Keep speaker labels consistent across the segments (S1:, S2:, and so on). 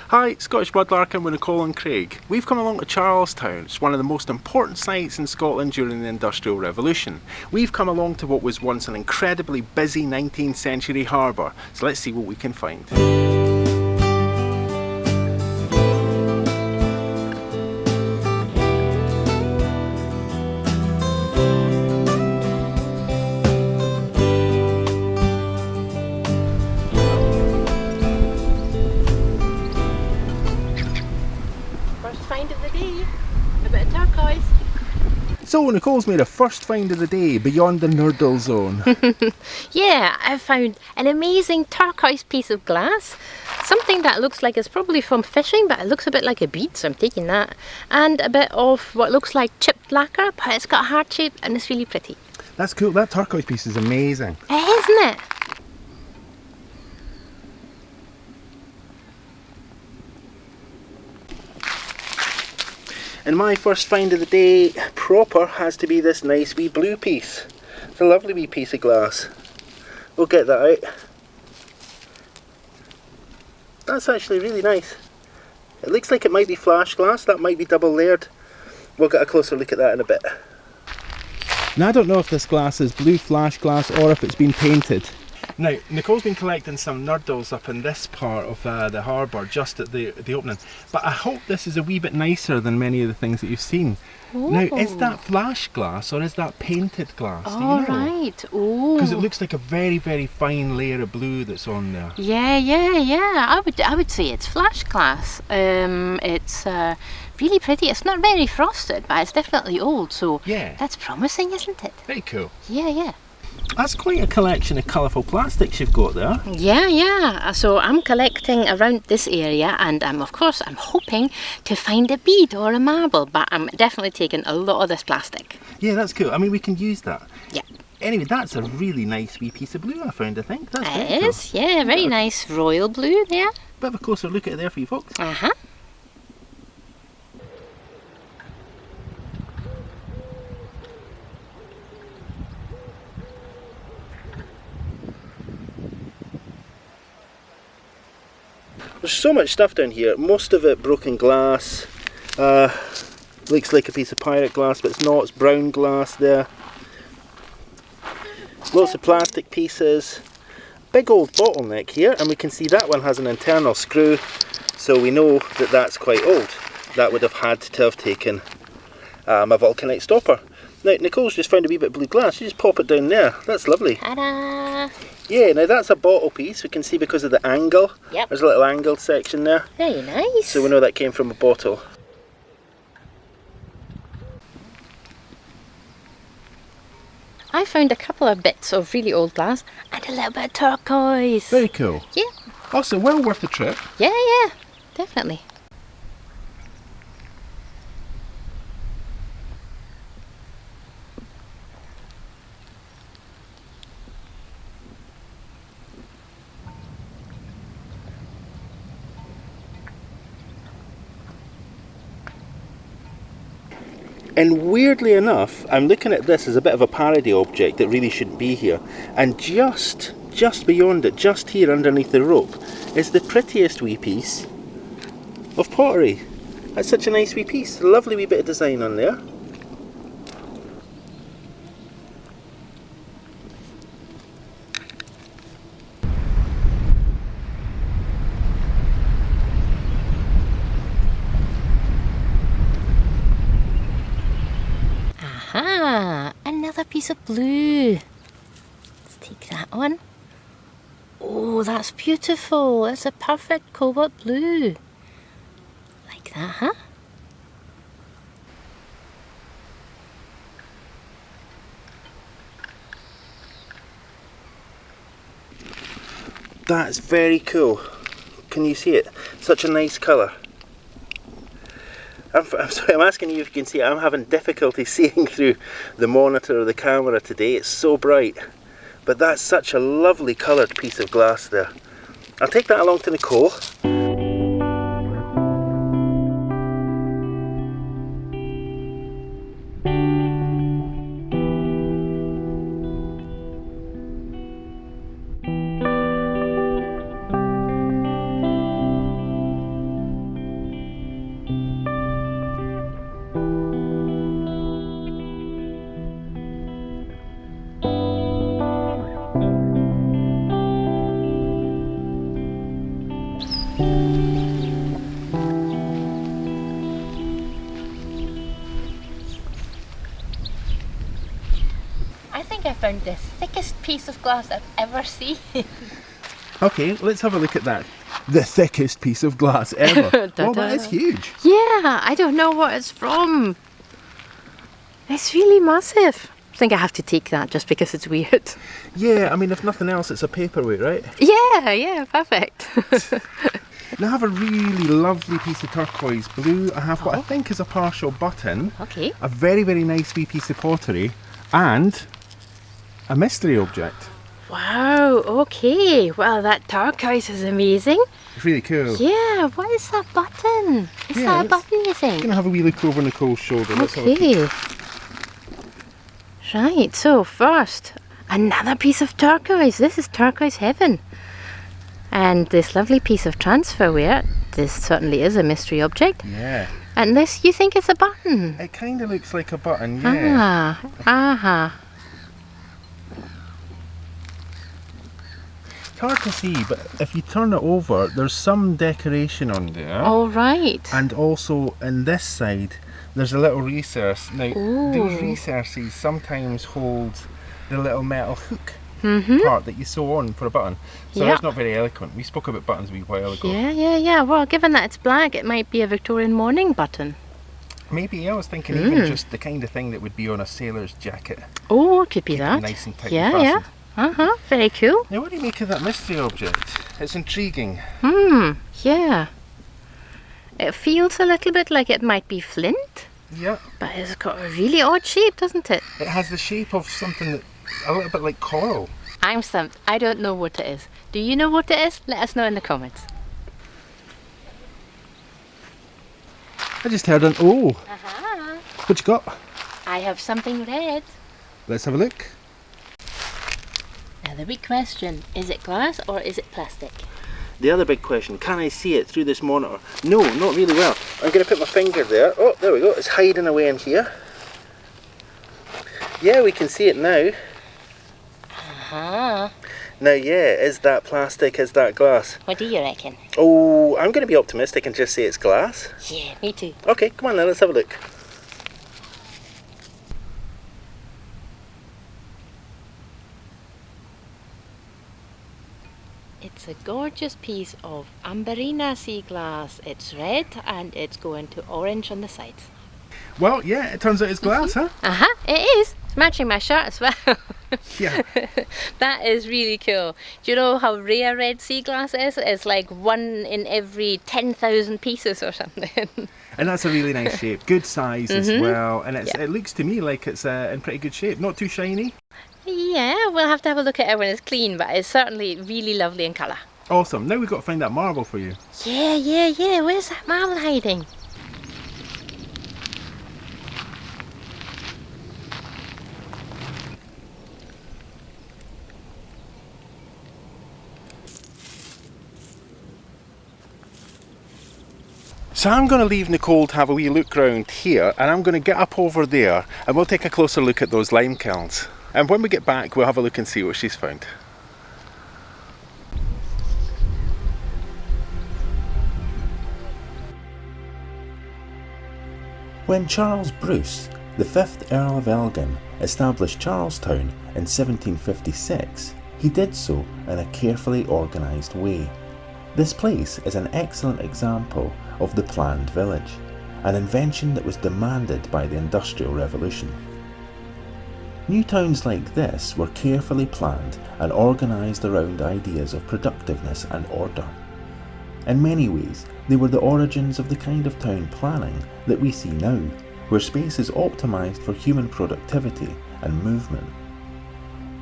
S1: Hi, Scottish Mudlarking with Nicole and Craig. We've come along to Charlestown. It's one of the most important sites in Scotland during the Industrial Revolution. We've come along to what was once an incredibly busy 19th century harbour, so let's see what we can find.
S2: Find of the day, a bit of turquoise.
S1: So Nicole's made a first find of the day beyond the nurdle zone.
S2: Yeah, I've found an amazing turquoise piece of glass. Something that looks like it's probably from fishing, but it looks a bit like a bead, so I'm taking that. And a bit of what looks like chipped lacquer, but it's got a heart shape and it's really pretty.
S1: That's cool, that turquoise piece is amazing.
S2: It is, isn't it?
S1: And my first find of the day proper has to be this nice wee blue piece. It's a lovely wee piece of glass. We'll get that out. That's actually really nice. It looks like it might be flash glass, that might be double layered. We'll get a closer look at that in a bit. Now I don't know if this glass is blue flash glass or if it's been painted. Now, Nicole's been collecting some nurdles up in this part of the harbour, just at the opening. But I hope this is a wee bit nicer than many of the things that you've seen.
S2: Ooh.
S1: Now, is that flash glass or is that painted glass? Do you know?
S2: Right. Oh.
S1: Because it looks like a very, very fine layer of blue that's on there.
S2: Yeah. I would say it's flash glass. It's really pretty. It's not very frosted, but it's definitely old. So
S1: yeah,
S2: that's promising, isn't it?
S1: Very cool.
S2: Yeah.
S1: That's quite a collection of colourful plastics you've got there.
S2: Yeah. So I'm collecting around this area, and of course I'm hoping to find a bead or a marble, but I'm definitely taking a lot of this plastic.
S1: Yeah, that's cool. I mean, we can use that.
S2: Yeah.
S1: Anyway, that's a really nice wee piece of blue I found, I think. That's very
S2: It is, cool. Yeah, very nice royal blue there.
S1: Bit of a closer look at it there for you folks.
S2: Uh-huh.
S1: There's so much stuff down here, most of it broken glass. Looks like a piece of pirate glass, but it's not, it's brown glass there. Lots of plastic pieces. Big old bottleneck here, and we can see that one has an internal screw, so we know that that's quite old. That would have had to have taken a Vulcanite stopper. Now, Nicole's just found a wee bit of blue glass. You just pop it down there. That's lovely.
S2: Ta-da!
S1: Yeah, now that's a bottle piece. We can see because of the angle.
S2: Yep.
S1: There's a little angled section there.
S2: Very nice.
S1: So we know that came from a bottle.
S2: I found a couple of bits of really old glass and a little bit of turquoise.
S1: Very cool.
S2: Yeah.
S1: Also, well worth the trip.
S2: Yeah, definitely.
S1: And weirdly enough, I'm looking at this as a bit of a parody object that really shouldn't be here. And just beyond it, just here underneath the rope, is the prettiest wee piece of pottery. That's such a nice wee piece. A lovely wee bit of design on there.
S2: Aha, another piece of blue. Let's take that one. Oh, that's beautiful. It's a perfect cobalt blue. Like that, huh?
S1: That's very cool. Can you see it? Such a nice colour. I'm sorry, I'm asking you if you can see it. I'm having difficulty seeing through the monitor or the camera today. It's so bright. But that's such a lovely coloured piece of glass there. I'll take that along to Nicole.
S2: I think I found the thickest piece of glass I've ever seen.
S1: Okay, let's have a look at that. The thickest piece of glass ever. Oh, that is huge.
S2: Yeah, I don't know what it's from. It's really massive. I think I have to take that just because it's weird.
S1: Yeah, I mean, if nothing else, it's a paperweight, right?
S2: Yeah, perfect.
S1: Now I have a really lovely piece of turquoise blue. I have what I think is a partial button.
S2: Okay.
S1: A very, very nice wee piece of pottery. And a mystery object.
S2: Wow, okay. Well, that turquoise is amazing.
S1: It's really cool.
S2: Yeah, what is that button? Is that a button, you think?
S1: I'm going to have a wee look over Nicole's shoulder. Let's have a
S2: Okay.
S1: peek.
S2: Right, so first, another piece of turquoise. This is turquoise heaven. And this lovely piece of transferware. This certainly is a mystery object.
S1: Yeah.
S2: And this, you think it's a button?
S1: It kind of looks like a button, yeah. It's hard to see, but if you turn it over, there's some decoration on there.
S2: All right.
S1: And also in this side, there's a little recess. Now, those recesses sometimes hold the little metal hook part that you sew on for a button. So that's not very eloquent. We spoke about buttons a wee while ago.
S2: Yeah. Well, given that it's black, it might be a Victorian morning button.
S1: Maybe, I was thinking even just the kind of thing that would be on a sailor's jacket.
S2: Oh, it could be that.
S1: Nice and tightly fastened.
S2: Very cool.
S1: Now, what do you make of that mystery object? It's intriguing.
S2: Yeah. It feels a little bit like it might be flint.
S1: Yeah.
S2: But it's got a really odd shape, doesn't it?
S1: It has the shape of something that, a little bit like coral.
S2: I'm stumped. I don't know what it is. Do you know what it is? Let us know in the comments.
S1: I just heard an oh. What you got?
S2: I have something red.
S1: Let's have a look.
S2: Now the big question, is it glass or is it plastic?
S1: The other big question, can I see it through this monitor? No, not really well. I'm going to put my finger there. Oh, there we go. It's hiding away in here. Yeah, we can see it now. Now, yeah, is that plastic? Is that glass?
S2: What do you reckon?
S1: Oh, I'm going to be optimistic and just say it's glass.
S2: Yeah, me too.
S1: Okay, come on then, let's have a look.
S2: It's a gorgeous piece of Amberina sea glass. It's red and it's going to orange on the sides.
S1: Well, yeah, it turns out it's glass, huh?
S2: It is. It's matching my shirt as well.
S1: Yeah.
S2: That is really cool. Do you know how rare red sea glass is? It's like 1 in every 10,000 pieces or something.
S1: And that's a really nice shape. Good size as well. And it looks to me like it's in pretty good shape. Not too shiny.
S2: Yeah, we'll have to have a look at it when it's clean, but it's certainly really lovely in colour.
S1: Awesome. Now we've got to find that marble for you.
S2: Yeah. Where's that marble hiding?
S1: So I'm going to leave Nicole to have a wee look round here, and I'm going to get up over there and we'll take a closer look at those lime kilns. And when we get back, we'll have a look and see what she's found.
S3: When Charles Bruce, the 5th Earl of Elgin, established Charlestown in 1756, he did so in a carefully organised way. This place is an excellent example of the planned village, an invention that was demanded by the Industrial Revolution. New towns like this were carefully planned and organised around ideas of productiveness and order. In many ways, they were the origins of the kind of town planning that we see now, where space is optimised for human productivity and movement.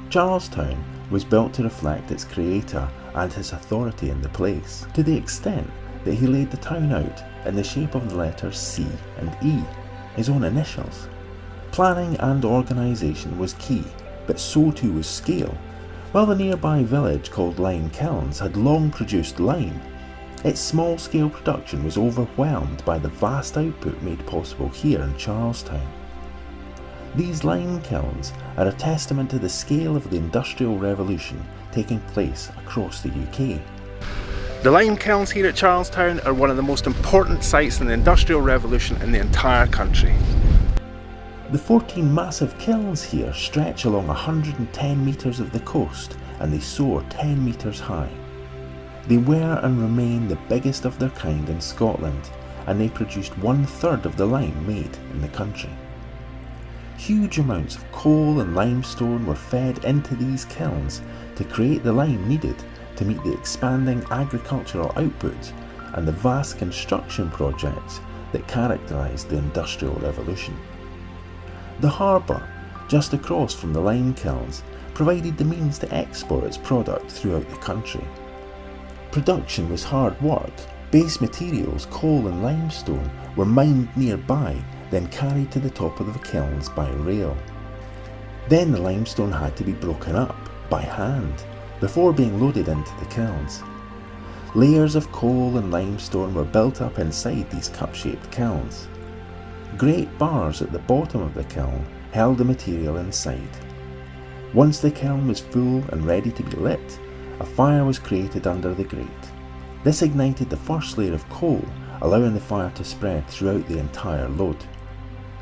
S3: Charlestown was built to reflect its creator and his authority in the place, to the extent that he laid the town out in the shape of the letters C and E, his own initials. Planning and organisation was key, but so too was scale. While the nearby village called Limekilns had long produced lime, its small-scale production was overwhelmed by the vast output made possible here in Charlestown. These lime kilns are a testament to the scale of the Industrial Revolution taking place across the UK.
S1: The lime kilns here at Charlestown are one of the most important sites in the Industrial Revolution in the entire country.
S3: The 14 massive kilns here stretch along 110 metres of the coast, and they soar 10 metres high. They were and remain the biggest of their kind in Scotland, and they produced 1/3 of the lime made in the country. Huge amounts of coal and limestone were fed into these kilns to create the lime needed to meet the expanding agricultural output and the vast construction projects that characterised the Industrial Revolution. The harbour, just across from the lime kilns, provided the means to export its product throughout the country. Production was hard work. Base materials, coal and limestone, were mined nearby, then carried to the top of the kilns by rail. Then the limestone had to be broken up by hand before being loaded into the kilns. Layers of coal and limestone were built up inside these cup-shaped kilns. Great bars at the bottom of the kiln held the material inside. Once the kiln was full and ready to be lit, a fire was created under the grate. This ignited the first layer of coal, allowing the fire to spread throughout the entire load.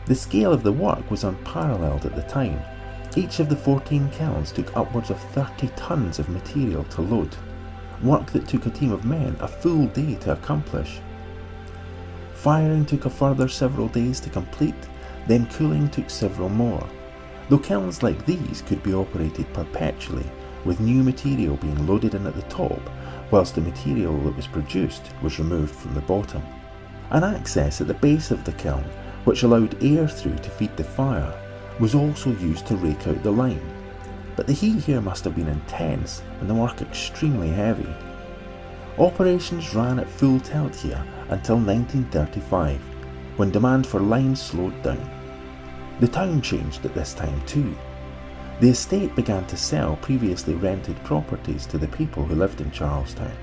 S3: The scale of the work was unparalleled at the time. Each of the 14 kilns took upwards of 30 tons of material to load, work that took a team of men a full day to accomplish. Firing took a further several days to complete, then cooling took several more, though kilns like these could be operated perpetually, with new material being loaded in at the top, whilst the material that was produced was removed from the bottom. An access at the base of the kiln, which allowed air through to feed the fire, was also used to rake out the lime, but the heat here must have been intense and the work extremely heavy. Operations ran at full tilt here until 1935, when demand for lime slowed down. The town changed at this time too. The estate began to sell previously rented properties to the people who lived in Charlestown.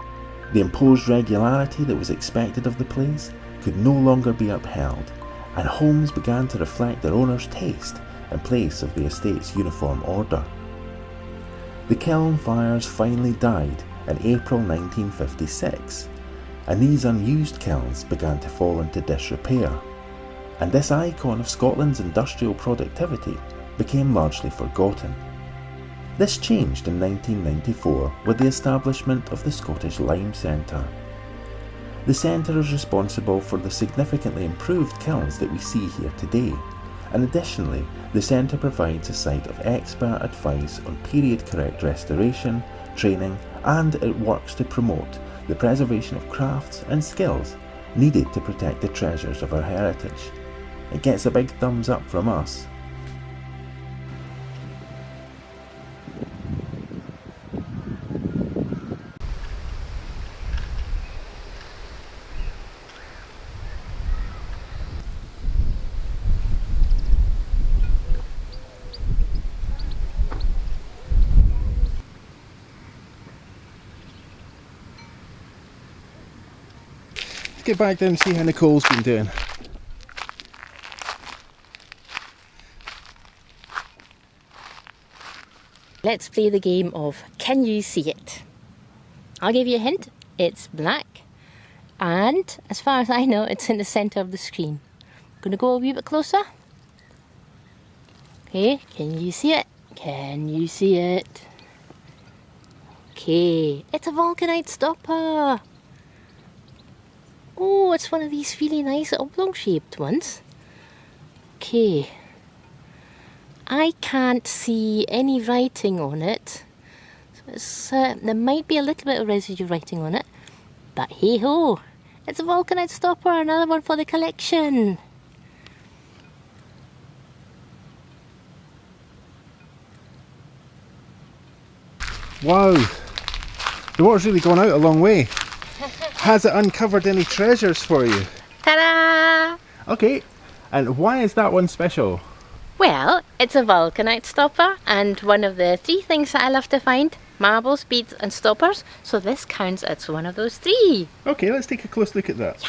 S3: The imposed regularity that was expected of the place could no longer be upheld, and homes began to reflect their owner's taste in place of the estate's uniform order. The kiln fires finally died in April 1956, and these unused kilns began to fall into disrepair, and this icon of Scotland's industrial productivity became largely forgotten. This changed in 1994 with the establishment of the Scottish Lime Centre. The centre is responsible for the significantly improved kilns that we see here today, and additionally the centre provides a site of expert advice on period correct restoration, training, and it works to promote the preservation of crafts and skills needed to protect the treasures of our heritage. It gets a big thumbs up from us.
S1: Let's get back there and see how Nicole's been doing.
S2: Let's play the game of Can You See It? I'll give you a hint. It's black, and as far as I know, it's in the centre of the screen. I'm going to go a wee bit closer. Okay, can you see it? Can you see it? Okay, it's a Vulcanite stopper. Oh, it's one of these really nice oblong shaped ones. Okay. I can't see any writing on it. So there might be a little bit of residue writing on it. But hey ho, it's a Vulcanite stopper, another one for the collection.
S1: Wow, the water's really gone out a long way. Has it uncovered any treasures for you?
S2: Ta-da!
S1: Okay, and why is that one special?
S2: Well, it's a Vulcanite stopper, and one of the 3 things that I love to find: marbles, beads and stoppers. So this counts as one of those 3.
S1: Okay, let's take a close look at that.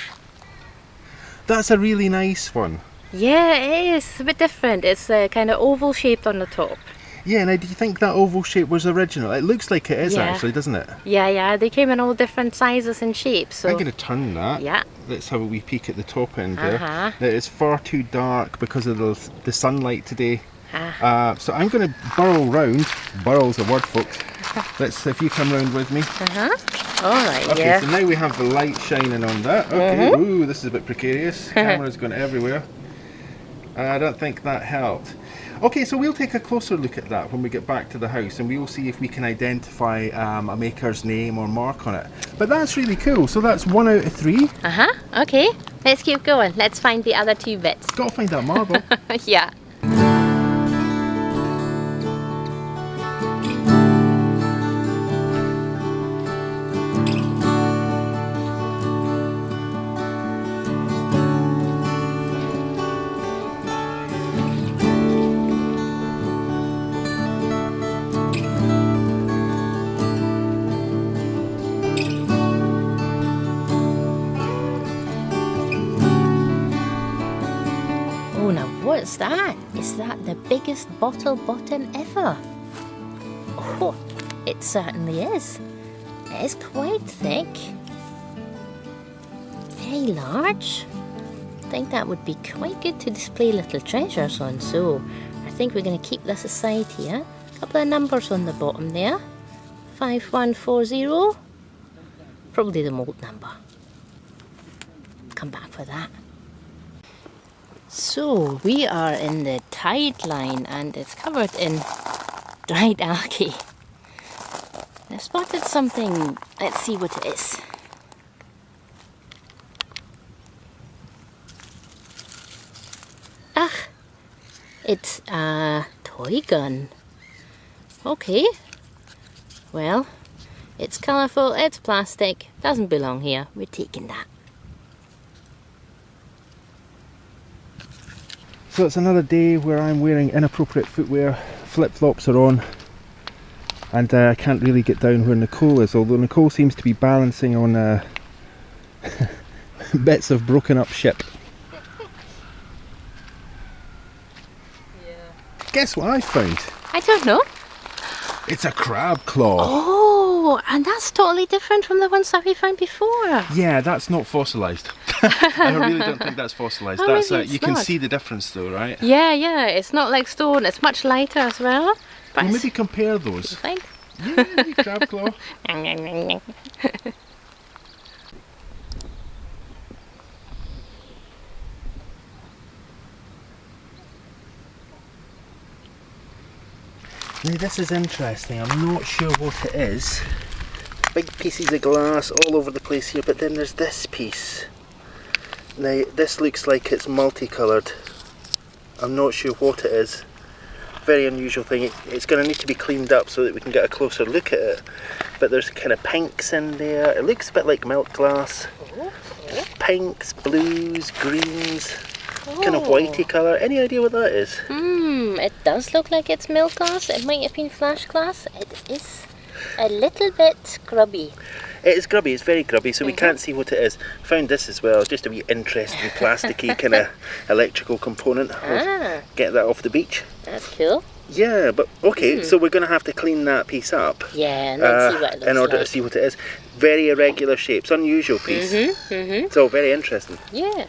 S1: That's a really nice one.
S2: Yeah, it is. It's a bit different. It's kind of oval shaped on the top.
S1: Yeah, now do you think that oval shape was original? It looks like it is actually, doesn't it?
S2: Yeah, they came in all different sizes and shapes. So
S1: I'm going to turn that.
S2: yeah.
S1: Let's have a wee peek at the top end there. It is far too dark because of the sunlight today. So I'm going to burrow round. Burrow's a word, folks. Let's see if you come round with me.
S2: Alright,
S1: okay, so now we have the light shining on that. Okay, ooh, this is a bit precarious. Camera's going everywhere. I don't think that helped. Okay, so we'll take a closer look at that when we get back to the house, and we'll see if we can identify a maker's name or mark on it. But that's really cool. So that's 1 out of 3.
S2: Okay, let's keep going. Let's find the other 2 bits.
S1: Gotta find that marble.
S2: Yeah. Oh, now what's that? Is that the biggest bottle bottom ever? Oh, it certainly is. It is quite thick. Very large. I think that would be quite good to display little treasures on, so I think we're going to keep this aside here. A couple of numbers on the bottom there. 5140. Probably the mold number. Come back for that. So we are in the tide line and it's covered in dried algae. I spotted something. Let's see what it is. It's a toy gun. Okay. Well, it's colourful, it's plastic, doesn't belong here. We're taking that.
S1: So it's another day where I'm wearing inappropriate footwear, flip-flops are on, and I can't really get down where Nicole is, although Nicole seems to be balancing on bits of broken up ship. Guess what I found?
S2: I don't know.
S1: It's a crab claw.
S2: Oh, and that's totally different from the ones that we found before.
S1: Yeah, that's not fossilised. I really don't think that's fossilised.
S2: Oh,
S1: That's
S2: maybe
S1: you
S2: it's
S1: can
S2: not.
S1: see the difference though, right?
S2: Yeah, it's not like stone. It's much lighter as well. But
S1: Well,
S2: it's
S1: maybe compare those.
S2: fine.
S1: Yeah, maybe crab claw. Now this is interesting, I'm not sure what it is. Big pieces of glass all over the place here, but then there's this piece. Now this looks like it's multicoloured. I'm not sure what it is. Very unusual thing. It's going to need to be cleaned up so that we can get a closer look at it. But there's kind of pinks in there. It looks a bit like milk glass. Pinks, blues, greens, kind of whitey colour. Any idea what that is?
S2: It does look like it's milk glass. It might have been flash glass. It is a little bit grubby.
S1: It is grubby, it's very grubby, so we can't see what it is. Found this as well, just a wee interesting plasticky kind of electrical component. I'll get that off the beach.
S2: That's cool.
S1: Yeah, but okay, so we're going to have to clean that piece up.
S2: Yeah, and let's see what it looks
S1: in order
S2: like.
S1: to see what it is. Very irregular shapes, unusual piece. So very interesting.
S2: Yeah.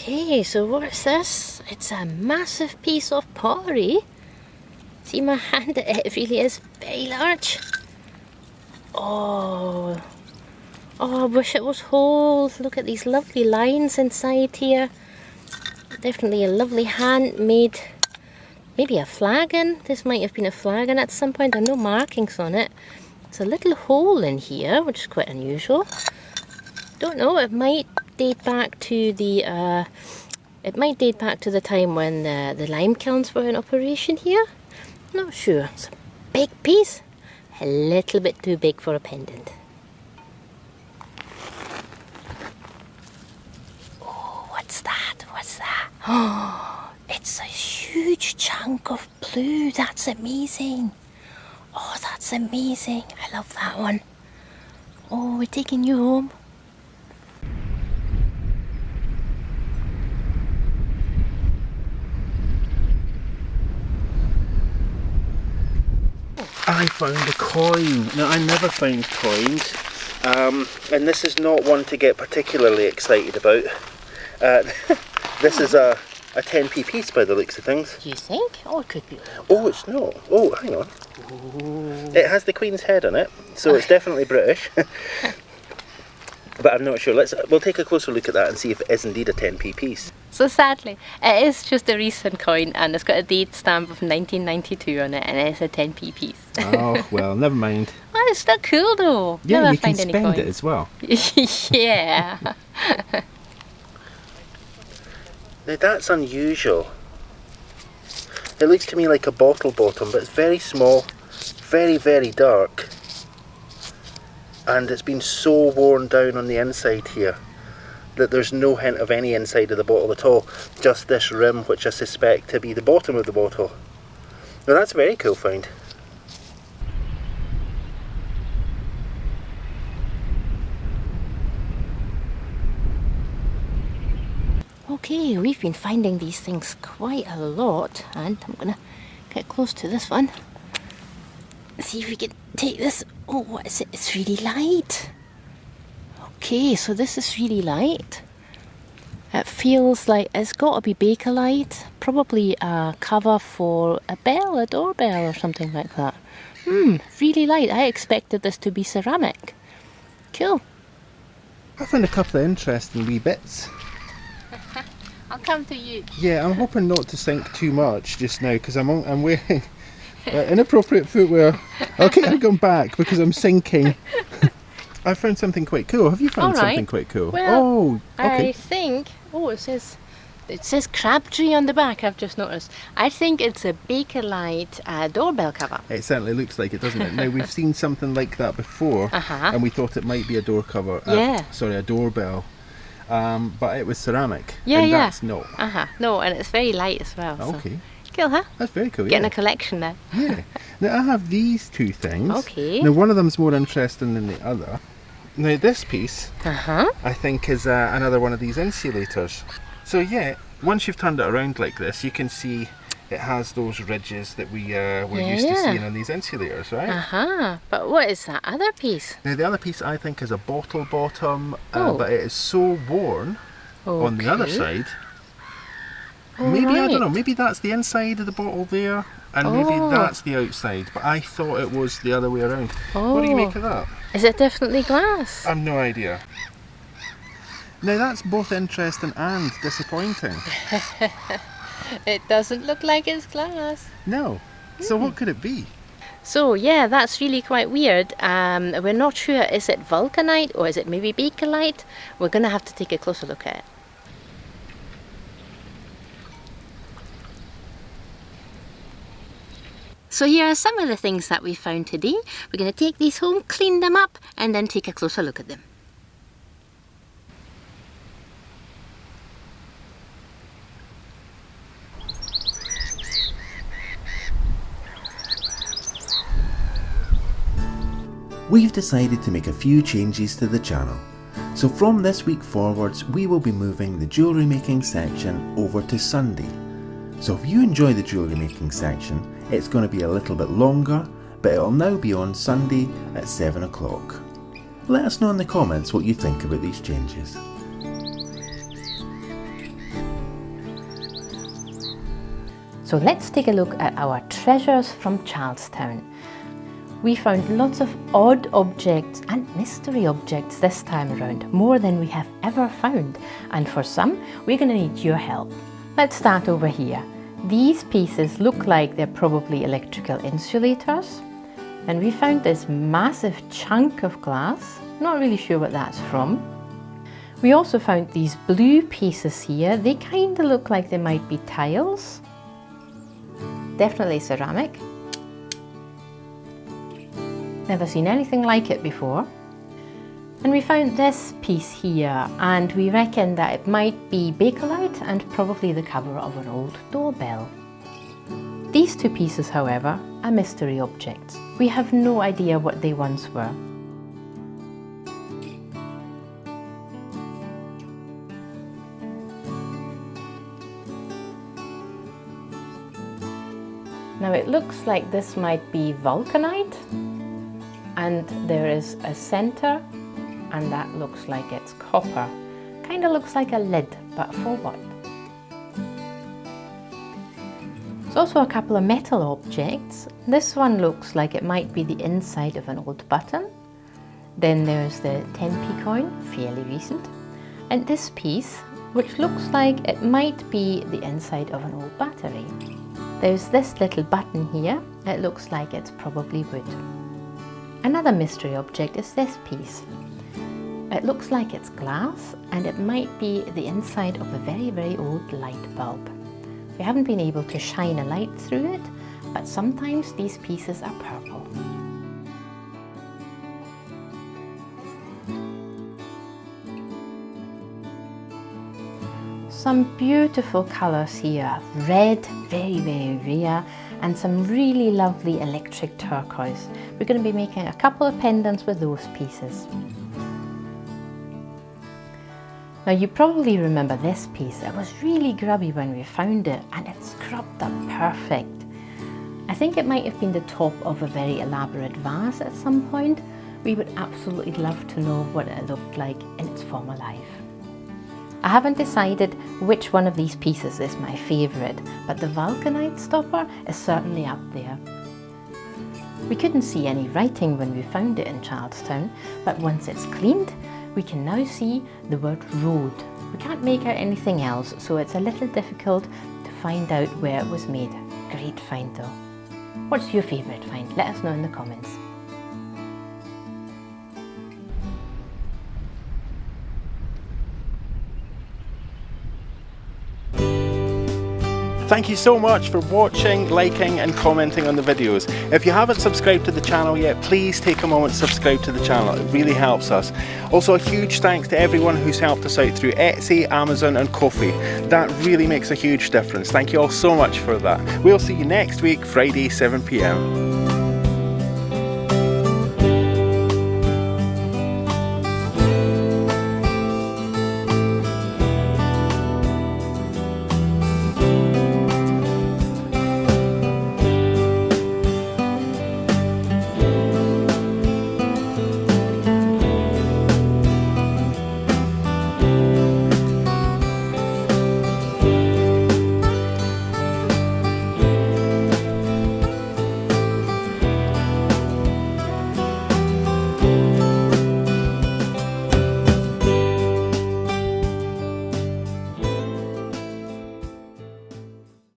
S2: Okay, so what's this? It's a massive piece of pottery. See my hand? It really is very large. Oh, I wish it was whole. Look at these lovely lines inside here. Definitely a lovely handmade, maybe a flagon. This might have been a flagon at some point. There are no markings on it. It's a little hole in here, which is quite unusual. Don't know, it might date back to the time when the lime kilns were in operation here. Not sure. It's a big piece, a little bit too big for a pendant. Oh, what's that? What's that? Oh, it's a huge chunk of blue. That's amazing. Oh, that's That's amazing. I love that one. Oh, we're taking you home.
S1: I found a coin. Now, I never found coins, and this is not one to get particularly excited about. This is a 10p piece by the looks of things.
S2: Do you think? Oh, it could be.
S1: Oh, it's not. Oh, hang on. Ooh. It has the Queen's head on it, so it's definitely British. But I'm not sure. We'll take a closer look at that and see if it is indeed a 10p piece.
S2: So sadly, it is just a recent coin, and it's got a date stamp of 1992 on it, and it's a 10p piece.
S1: Oh, well, never mind.
S2: Oh, it's still cool though.
S1: Yeah,
S2: Never
S1: you can
S2: find any
S1: spend
S2: coins.
S1: it as well.
S2: Yeah.
S1: Now that's unusual. It looks to me like a bottle bottom, but it's very small, very, very dark. And it's been so worn down on the inside here that there's no hint of any inside of the bottle at all. Just this rim, which I suspect to be the bottom of the bottle. Now that's a very cool find.
S2: Okay, we've been finding these things quite a lot, and I'm gonna get close to this one. See if we can take this. Oh, what is it? It's really light. Okay, so this is really light. It feels like it's got to be Bakelite, probably a cover for a bell, a doorbell or something like that. Really light. I expected this to be ceramic. Cool.
S1: I found a couple of interesting wee bits.
S2: I'll come to you.
S1: Yeah, I'm hoping not to sink too much just now because I'm wearing inappropriate footwear. Okay, I'm going back because I'm sinking. I found something quite cool. Have you found something quite cool?
S2: Well,
S1: oh, okay.
S2: I think. Oh, it says Crabtree on the back. I've just noticed. I think it's a Bakelite doorbell cover.
S1: It certainly looks like it, doesn't it? Now we've seen something like that before, and we thought it might be a door cover. A doorbell. But it was ceramic.
S2: Yeah,
S1: that's not.
S2: No, and it's very light as well.
S1: Okay.
S2: So. Cool, huh?
S1: That's very cool.
S2: Getting a collection there.
S1: Yeah. Now I have these two things.
S2: Okay.
S1: Now one of them's more interesting than the other. Now this piece, I think, is another one of these insulators. So yeah, once you've turned it around like this, you can see it has those ridges that we're used to seeing on these insulators, right?
S2: But what is that other piece?
S1: Now the other piece I think is a bottle bottom, but it is so worn on the other side. Maybe, I don't know, maybe that's the inside of the bottle there, and maybe that's the outside, but I thought it was the other way around. What do you make of that?
S2: Is it definitely glass?
S1: I've no idea. Now that's both interesting and disappointing.
S2: It doesn't look like it's glass.
S1: No. So what could it be?
S2: So yeah, that's really quite weird. We're not sure, is it Vulcanite or is it maybe Bakelite? We're going to have to take a closer look at it. So here are some of the things that we found today. We're going to take these home, clean them up, and then take a closer look at them.
S3: We've decided to make a few changes to the channel. So from this week forwards, we will be moving the jewellery making section over to Sunday. So if you enjoy the jewellery making section, it's going to be a little bit longer, but it'll now be on Sunday at 7 o'clock. Let us know in the comments what you think about these changes.
S2: So let's take a look at our treasures from Charlestown. We found lots of odd objects and mystery objects this time around, more than we have ever found, and for some we're going to need your help. Let's start over here. These pieces look like they're probably electrical insulators, and we found this massive chunk of glass. Not really sure what that's from. We also found these blue pieces here. They kind of look like they might be tiles. Definitely ceramic. Never seen anything like it before. And we found this piece here, and we reckon that it might be Bakelite and probably the cover of an old doorbell. These These two pieces, however, are mystery objects. We have no idea what they once were. Now it looks like this might be Vulcanite, and there is a center, and that looks like it's copper. Kind of looks like a lid, but for what? There's also a couple of metal objects. This one looks like it might be the inside of an old button. Then there's the 10p coin, fairly recent. And this piece, which looks like it might be the inside of an old battery. There's this little button here. It looks like it's probably wood. Another mystery object is this piece. It looks like it's glass, and it might be the inside of a very, very old light bulb. We haven't been able to shine a light through it, but sometimes these pieces are purple. Some beautiful colours here. Red, very, very rare, and some really lovely electric turquoise. We're going to be making a couple of pendants with those pieces. Now you probably remember this piece. It was really grubby when we found it, and it scrubbed up perfect. I think it might have been the top of a very elaborate vase at some point. We would absolutely love to know what it looked like in its former life. I haven't decided which one of these pieces is my favourite, but the Vulcanite stopper is certainly up there. We couldn't see any writing when we found it in Charlestown, but once it's cleaned, we can now see the word road. We can't make out anything else, so it's a little difficult to find out where it was made. Great find though. What's your favourite find? Let us know in the comments.
S1: Thank you so much for watching, liking and commenting on the videos. If you haven't subscribed to the channel yet, please take a moment to subscribe to the channel. It really helps us. Also a huge thanks to everyone who's helped us out through Etsy, Amazon and Ko-fi. That really makes a huge difference. Thank you all so much for that. We'll see you next week, Friday 7 p.m.